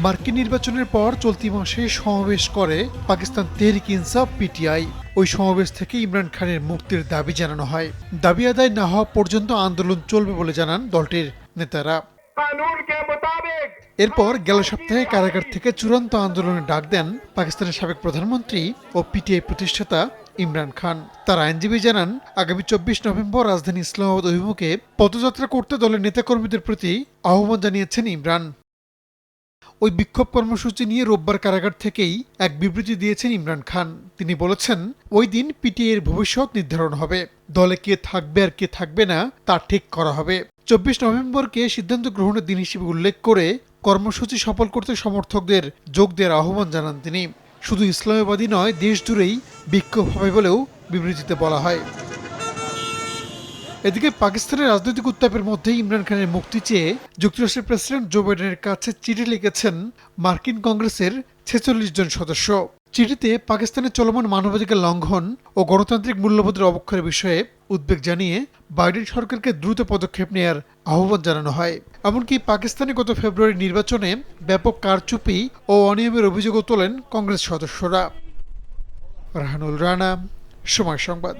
মার্কিন নির্বাচনের পর চলতি মাসে সমাবেশ করে পাকিস্তান তেহরিক ইনসাফ পিটিআই। ওই সমাবেশ থেকে ইমরান খানের মুক্তির দাবি জানানো হয়। দাবি আদায় না হওয়া পর্যন্ত আন্দোলন চলবে বলে জানান দলটির নেতারা। এরপর গেল সপ্তাহে কারাগার থেকে চূড়ান্ত আন্দোলনের ডাক দেন পাকিস্তানের সাবেক প্রধানমন্ত্রী ও পিটিআই প্রতিষ্ঠাতা ইমরান খান। তার আইনজীবী জানান, আগামী 24 নভেম্বর রাজধানী ইসলামাবাদ অভিমুখে পদযাত্রা করতে দলের নেতাকর্মীদের প্রতি আহ্বান জানিয়েছেন ইমরান। ওই বিক্ষোভ কর্মসূচি নিয়ে রোববার কারাগার থেকেই এক বিবৃতি দিয়েছেন ইমরান খান। তিনি বলেছেন, ওই দিন পিটিআই এর ভবিষ্যৎ নির্ধারণ হবে, দলে কে থাকবে আর কে থাকবে না তা ঠিক করা হবে। 24 নভেম্বরকে সিদ্ধান্ত গ্রহণের দিন হিসেবে উল্লেখ করে কর্মসূচি সফল করতে সমর্থকদের যোগ দেওয়ার আহ্বান জানান তিনি। শুধু ইসলামাবাদই নয়, দেশ জুড়েই বিক্ষোভ হবে বলেও বিবৃতিতে বলা হয়। এদিকে পাকিস্তানের রাজনৈতিক উত্তাপের মধ্যে ইমরান খানের মুক্তি চেয়ে যুক্তরাষ্ট্রের প্রেসিডেন্ট জো বাইডেনের কাছে চিঠি লিখেছেন মার্কিন কংগ্রেসের 46 জন সদস্য। চিঠিতে পাকিস্তানের চলমান মানবাধিকার লঙ্ঘন ও গণতান্ত্রিক মূল্যবোধের অবক্ষয়ের বিষয়ে উদ্বেগ জানিয়ে বাইডেন সরকারকে দ্রুত পদক্ষেপ নেয়ার আহ্বান জানানো হয়। এমনকি পাকিস্তানে গত ফেব্রুয়ারি নির্বাচনে ব্যাপক কারচুপি ও অনিয়মের অভিযোগও তোলেন কংগ্রেস সদস্যরা। রাহানুল রানা, সময় সংবাদ।